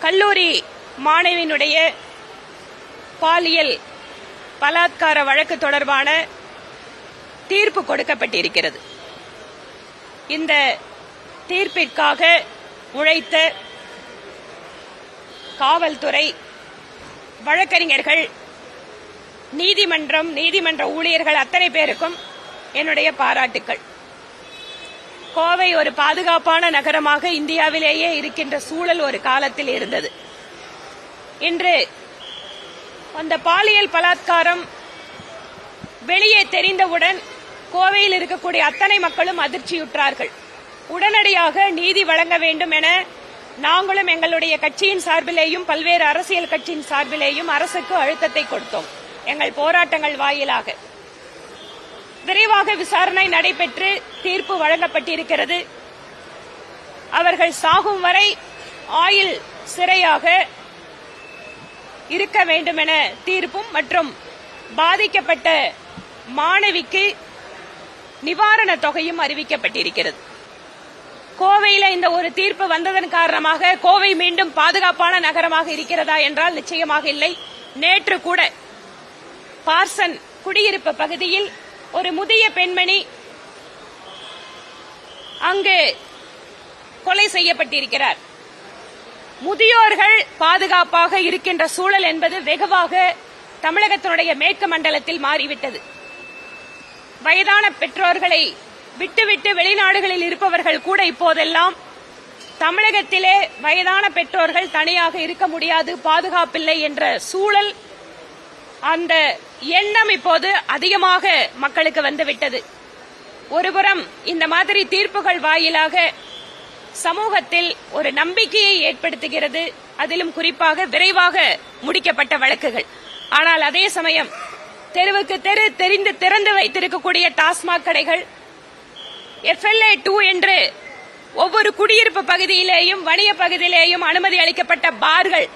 கல்லூரி மாணவியினுடைய பாலியல் பலாத்கார வழக்கு தொடர்பான தீர்ப்பு கொடுக்கப்பட்டிருக்கிறது. இந்த தீர்ப்பிற்காக உழைத்த காவல்துறை, வழக்கறிஞர்கள், நீதிமன்ற ஊழியர்கள் அத்தனை பேருக்கும் என்னுடைய பாராட்டுக்கள். கோவை ஒரு பாதுகாப்பான நகரமாக இந்தியாவிலேயே இருக்கின்ற சூழல் ஒரு காலத்தில் இருந்தது. இன்று அந்த பாலியல் பலாத்காரம் வெளியே தெரிந்தவுடன் கோவையில் இருக்கக்கூடிய அத்தனை மக்களும் அதிர்ச்சியுற்றார்கள். உடனடியாக நீதி வழங்க வேண்டும் என நாங்களும் எங்களுடைய கட்சியின் சார்பிலேயும் பல்வேறு அரசியல் கட்சியின் சார்பிலேயும் அரசுக்கு அழுத்தத்தை கொடுத்தோம். எங்கள் போராட்டங்கள் வாயிலாக விரைவாக விசாரணை நடைபெற்று தீர்ப்பு வழங்கப்பட்டிருக்கிறது. அவர்கள் சாகும் வரை ஆயுள் சிறையாக இருக்க வேண்டும் என தீர்ப்பும் மற்றும் பாதிக்கப்பட்ட மாணவிக்கு நிவாரண தொகையும் அறிவிக்கப்பட்டிருக்கிறது. கோவையில் இந்த ஒரு தீர்ப்பு வந்ததன் காரணமாக கோவை மீண்டும் பாதுகாப்பான நகரமாக இருக்கிறதா என்றால் நிச்சயமாக இல்லை. நேற்று கூட பார்சன் குடியிருப்பு பகுதியில் ஒரு முதிய பெண்மணி அங்கு கொலை செய்யப்பட்டிருக்கிறார். முதியோர்கள் பாதுகாப்பாக இருக்கின்ற சூழல் என்பது வெகுவாக தமிழகத்தினுடைய மேற்கு மண்டலத்தில் மாறிவிட்டது. வயதான பெற்றோர்களை விட்டுவிட்டு வெளிநாடுகளில் இருப்பவர்கள் கூட இப்போதெல்லாம் தமிழகத்திலே வயதான பெற்றோர்கள் தனியாக இருக்க முடியாது, பாதுகாப்பில்லை என்ற சூழல், அந்த எண்ணம் இப்போது அதிகமாக மக்களுக்கு வந்துவிட்டது. ஒருபுறம் இந்த மாதிரி தீர்ப்புகள் வாயிலாக சமூகத்தில் ஒரு நம்பிக்கையை ஏற்படுத்துகிறது, அதிலும் குறிப்பாக விரைவாக முடிக்கப்பட்ட வழக்குகள். ஆனால் அதே சமயம் தெருவுக்கு தெரு திறந்து வைத்திருக்கக்கூடிய டாஸ்மாக் கடைகள், FLA 2 என்று ஒவ்வொரு குடியிருப்பு பகுதியிலேயும் வணிக பகுதியிலேயும் அனுமதி அளிக்கப்பட்ட பார்கள்,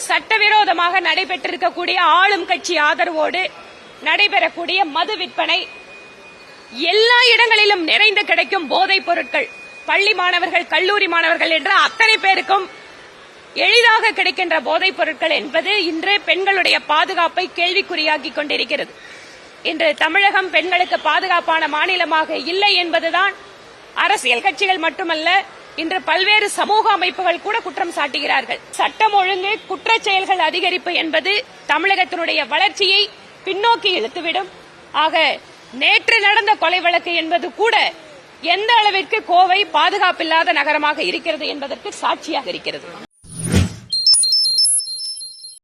சட்டவிரோதமாக நடைபெற்றிருக்கக்கூடிய ஆளும் கட்சி ஆதரவோடு நடைபெறக்கூடிய மது விற்பனை, எல்லா இடங்களிலும் நிறைந்து கிடைக்கும் போதைப் பொருட்கள், பள்ளி மாணவர்கள், கல்லூரி மாணவர்கள் என்ற அத்தனை பேருக்கும் எளிதாக கிடைக்கின்ற போதைப் பொருட்கள் என்பது இன்று பெண்களுடைய பாதுகாப்பை கேள்விக்குறியாக்கிக் கொண்டிருக்கிறது. இன்று தமிழகம் பெண்களுக்கு பாதுகாப்பான மாநிலமாக இல்லை என்பதுதான் அரசியல் கட்சிகள் மட்டுமல்ல, இன்று பல்வேறு சமூக அமைப்புகள் கூட குற்றம் சாட்டுகிறார்கள். சட்டம் ஒழுங்கு குற்றச் செயல்கள் அதிகரிப்பு என்பது தமிழகத்தினுடைய வளர்ச்சியை பின்னோக்கி இழுத்துவிடும். ஆக நேற்று நடந்த கொலை வழக்கு என்பது கூட எந்த அளவிற்கு கோவை பாதுகாப்பில்லாத நகரமாக இருக்கிறது என்பதற்கு சாட்சியாக இருக்கிறது.